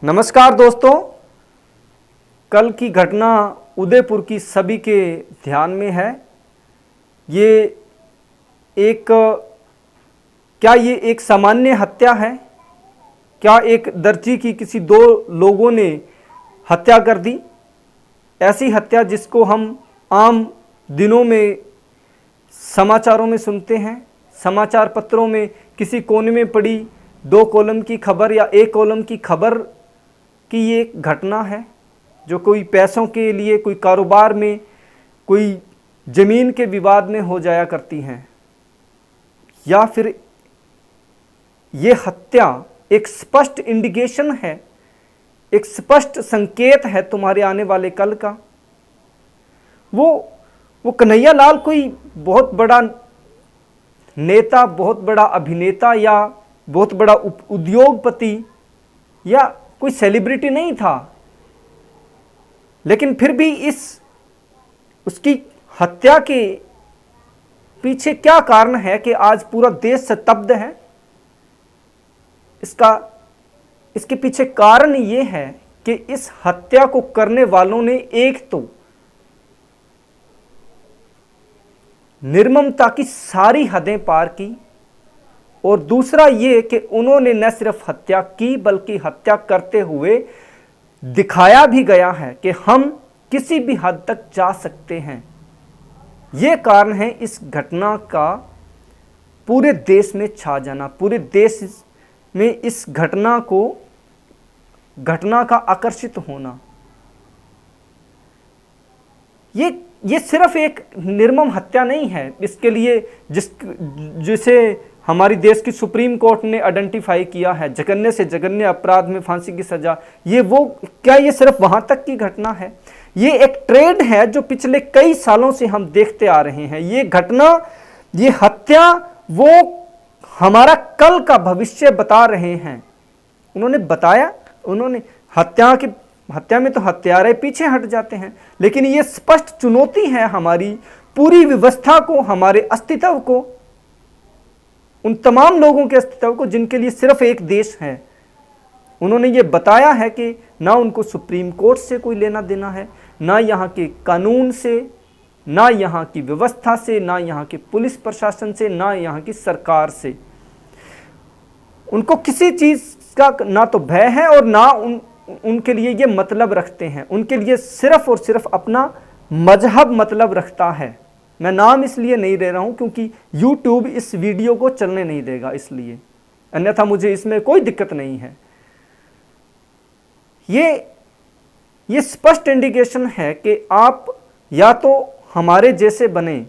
नमस्कार दोस्तों, कल की घटना उदयपुर की सभी के ध्यान में है। क्या ये एक सामान्य हत्या है? क्या एक दर्जी की किसी दो लोगों ने हत्या कर दी? ऐसी हत्या जिसको हम आम दिनों में समाचारों में सुनते हैं, समाचार पत्रों में किसी कोने में पड़ी 2 कॉलम की खबर या 1 कॉलम की खबर कि ये घटना है जो कोई पैसों के लिए, कोई कारोबार में, कोई ज़मीन के विवाद में हो जाया करती हैं। या फिर ये हत्या एक स्पष्ट इंडिकेशन है, एक स्पष्ट संकेत है तुम्हारे आने वाले कल का। वो कन्हैया लाल कोई बहुत बड़ा नेता, बहुत बड़ा अभिनेता या बहुत बड़ा उद्योगपति या कोई सेलिब्रिटी नहीं था, लेकिन फिर भी उसकी हत्या के पीछे क्या कारण है कि आज पूरा देश स्तब्ध है। इसके पीछे कारण ये है कि इस हत्या को करने वालों ने एक तो निर्ममता की सारी हदें पार की, और दूसरा ये कि उन्होंने न सिर्फ हत्या की बल्कि हत्या करते हुए दिखाया भी गया है कि हम किसी भी हद तक जा सकते हैं। ये कारण है इस घटना का पूरे देश में छा जाना, पूरे देश में इस घटना का आकर्षित होना। ये सिर्फ एक निर्मम हत्या नहीं है। इसके लिए जिसे हमारी देश की सुप्रीम कोर्ट ने आइडेंटिफाई किया है, जघन्य से जघन्य अपराध में फांसी की सजा, क्या ये सिर्फ वहां तक की घटना है? ये एक ट्रेंड है जो पिछले कई सालों से हम देखते आ रहे हैं। ये घटना, ये हत्या, वो हमारा कल का भविष्य बता रहे हैं। उन्होंने बताया, हत्या में तो हत्यारे पीछे हट जाते हैं, लेकिन ये स्पष्ट चुनौती है हमारी पूरी व्यवस्था को, हमारे अस्तित्व को, उन तमाम लोगों के अस्तित्व को जिनके लिए सिर्फ एक देश है। उन्होंने ये बताया है कि ना उनको सुप्रीम कोर्ट से कोई लेना देना है, ना यहाँ के कानून से, ना यहाँ की व्यवस्था से, ना यहाँ के पुलिस प्रशासन से, ना यहाँ की सरकार से। उनको किसी चीज़ का ना तो भय है और ना उनके लिए ये मतलब रखते हैं। उनके लिए सिर्फ और सिर्फ अपना मजहब मतलब रखता है। मैं नाम इसलिए नहीं ले रहा हूं क्योंकि YouTube इस वीडियो को चलने नहीं देगा, इसलिए, अन्यथा मुझे इसमें कोई दिक्कत नहीं है। ये स्पष्ट इंडिकेशन है कि आप या तो हमारे जैसे बने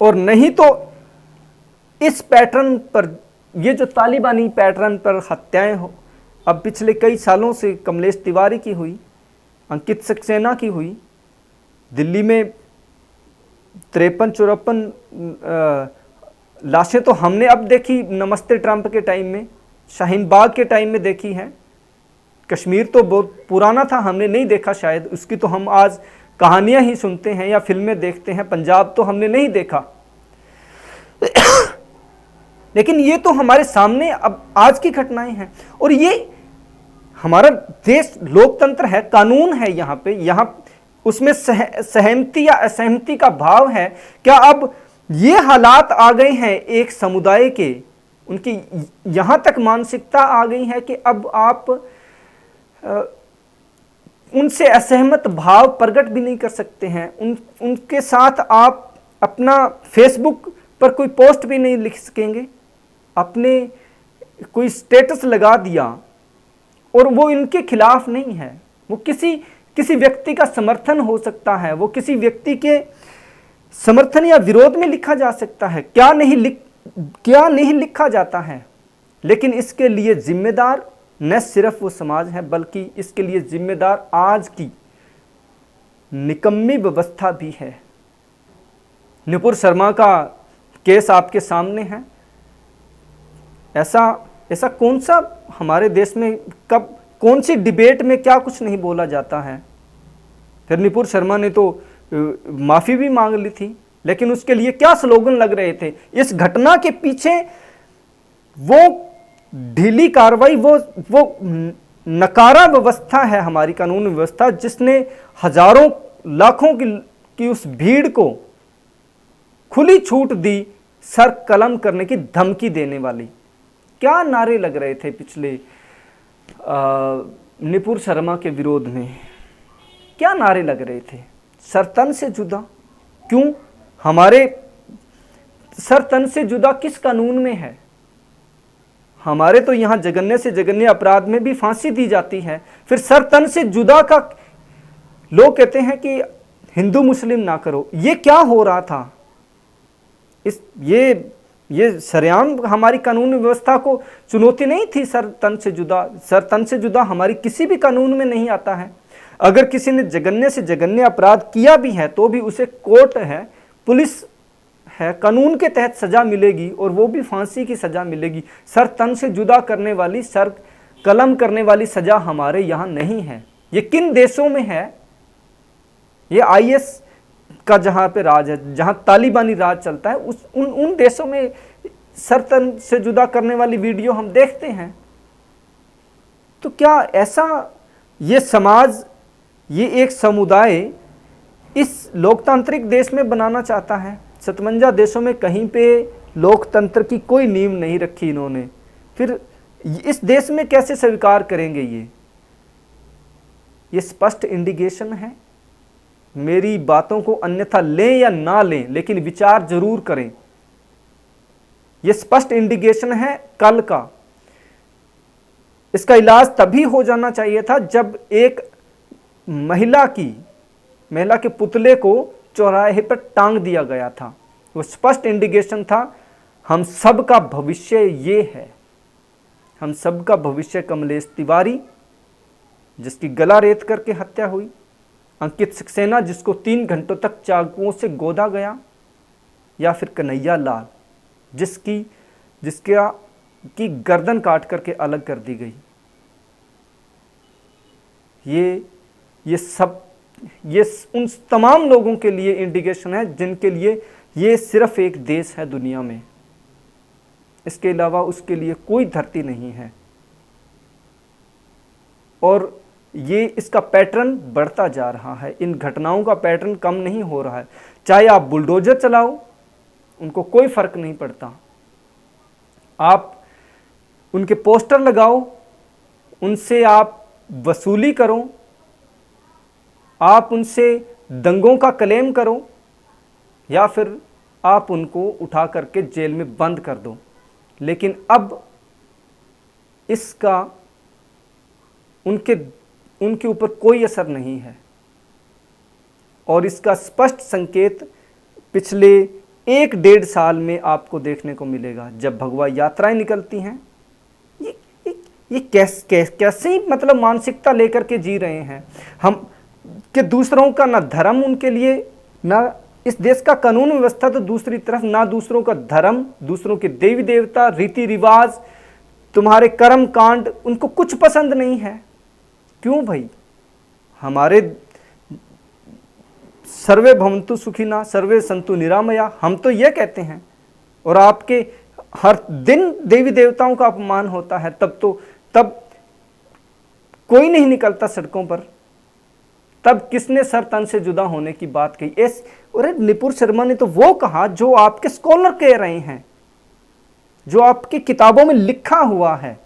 और नहीं तो इस पैटर्न पर, ये जो तालिबानी पैटर्न पर हत्याएं हो, अब पिछले कई सालों से कमलेश तिवारी की हुई, अंकित सक्सेना की हुई, दिल्ली में 53-54 लाशें तो हमने अब देखी, नमस्ते ट्रंप के टाइम में, शाहीन बाग के टाइम में देखी है। कश्मीर तो बहुत पुराना था, हमने नहीं देखा शायद, उसकी तो हम आज कहानियां ही सुनते हैं या फिल्में देखते हैं। पंजाब तो हमने नहीं देखा लेकिन ये तो हमारे सामने अब आज की घटनाएं हैं। और ये हमारा देश लोकतंत्र है, कानून है, यहाँ उसमें सहमति या असहमति का भाव है। क्या अब ये हालात आ गए हैं एक समुदाय के, उनकी यहाँ तक मानसिकता आ गई है कि अब आप उनसे असहमत भाव प्रकट भी नहीं कर सकते हैं। उनके साथ आप अपना फेसबुक पर कोई पोस्ट भी नहीं लिख सकेंगे, अपने कोई स्टेटस लगा दिया और वो इनके खिलाफ नहीं है। वो किसी व्यक्ति का समर्थन हो सकता है, वो किसी व्यक्ति के समर्थन या विरोध में लिखा जा सकता है, क्या नहीं लिखा जाता है। लेकिन इसके लिए जिम्मेदार न सिर्फ वो समाज है, बल्कि इसके लिए जिम्मेदार आज की निकम्मी व्यवस्था भी है। नुपुर शर्मा का केस आपके सामने है। ऐसा कौन सा हमारे देश में कब, कौन सी डिबेट में क्या कुछ नहीं बोला जाता है। फिर नुपुर शर्मा ने तो माफ़ी भी मांग ली थी, लेकिन उसके लिए क्या स्लोगन लग रहे थे। इस घटना के पीछे वो ढीली कार्रवाई, वो नकारा व्यवस्था है हमारी कानून व्यवस्था, जिसने हजारों लाखों की उस भीड़ को खुली छूट दी सर कलम करने की धमकी देने वाली। क्या नारे लग रहे थे पिछले निपुर शर्मा के विरोध में, क्या नारे लग रहे थे? सर तन से जुदा। क्यों? हमारे सर तन से जुदा किस कानून में है? हमारे तो यहां जघन्य से जघन्य अपराध में भी फांसी दी जाती है, फिर सर तन से जुदा का लोग कहते हैं कि हिंदू मुस्लिम ना करो। ये क्या हो रहा था? ये सरेआम हमारी कानून व्यवस्था को चुनौती नहीं थी सर तन से जुदा। सर तन से जुदा हमारी किसी भी कानून में नहीं आता है। अगर किसी ने जघन्य से जघन्य अपराध किया भी है तो भी उसे कोर्ट है, पुलिस है, कानून के तहत सजा मिलेगी, और वो भी फांसी की सजा मिलेगी। सर तन से जुदा करने वाली, सर कलम करने वाली सजा हमारे यहाँ नहीं है। ये किन देशों में है? ये IS का जहाँ पे राज है, जहाँ तालिबानी राज चलता है, उन देशों में सर तन से जुदा करने वाली वीडियो हम देखते हैं। तो क्या ऐसा ये समाज, ये एक समुदाय इस लोकतांत्रिक देश में बनाना चाहता है? 57 देशों में कहीं पे लोकतंत्र की कोई नींव नहीं रखी इन्होंने, फिर इस देश में कैसे स्वीकार करेंगे? ये स्पष्ट इंडिकेशन है। मेरी बातों को अन्यथा लें या ना लें, लेकिन विचार जरूर करें। यह स्पष्ट इंडिकेशन है कल का। इसका इलाज तभी हो जाना चाहिए था जब एक महिला के पुतले को चौराहे पर टांग दिया गया था। वो स्पष्ट इंडिकेशन था, हम सब का भविष्य ये है। हम सब का भविष्य कमलेश तिवारी, जिसकी गला रेत करके हत्या हुई, अंकित सक्सेना जिसको 3 घंटों तक चाकुओं से गोदा गया, या फिर कन्हैया लाल जिसकी गर्दन काट करके अलग कर दी गई। ये उन तमाम लोगों के लिए इंडिकेशन है जिनके लिए ये सिर्फ एक देश है दुनिया में, इसके अलावा उसके लिए कोई धरती नहीं है। और ये इसका पैटर्न बढ़ता जा रहा है, इन घटनाओं का पैटर्न कम नहीं हो रहा है। चाहे आप बुलडोजर चलाओ, उनको कोई फर्क नहीं पड़ता। आप उनके पोस्टर लगाओ, उनसे आप वसूली करो, आप उनसे दंगों का क्लेम करो, या फिर आप उनको उठा करके जेल में बंद कर दो, लेकिन अब इसका उनके ऊपर कोई असर नहीं है। और इसका स्पष्ट संकेत पिछले 1-1.5 साल में आपको देखने को मिलेगा। जब भगवा यात्राएं निकलती हैं, ये कैसे मतलब मानसिकता लेकर के जी रहे हैं हम, कि दूसरों का ना धर्म उनके लिए, ना इस देश का कानून व्यवस्था, तो दूसरी तरफ ना दूसरों का धर्म, दूसरों के देवी देवता, रीति रिवाज, तुम्हारे कर्म कांड, उनको कुछ पसंद नहीं है। क्यों भाई? हमारे सर्वे भवन्तु सुखिना सर्वे संतु निरामया, हम तो ये कहते हैं, और आपके हर दिन देवी देवताओं का अपमान होता है, तब कोई नहीं निकलता सड़कों पर। तब किसने सर तन से जुदा होने की बात कही? और निपुर शर्मा ने तो वो कहा जो आपके स्कॉलर कह रहे हैं, जो आपकी किताबों में लिखा हुआ है।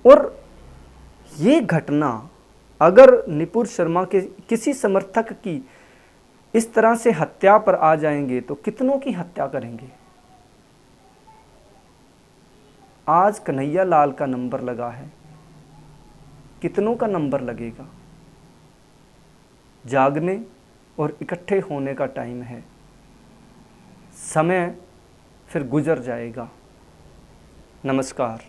और ये घटना अगर निपुर शर्मा के किसी समर्थक की इस तरह से हत्या पर आ जाएंगे तो कितनों की हत्या करेंगे? आज कन्हैया लाल का नंबर लगा है, कितनों का नंबर लगेगा? जागने और इकट्ठे होने का टाइम है, समय फिर गुजर जाएगा। नमस्कार।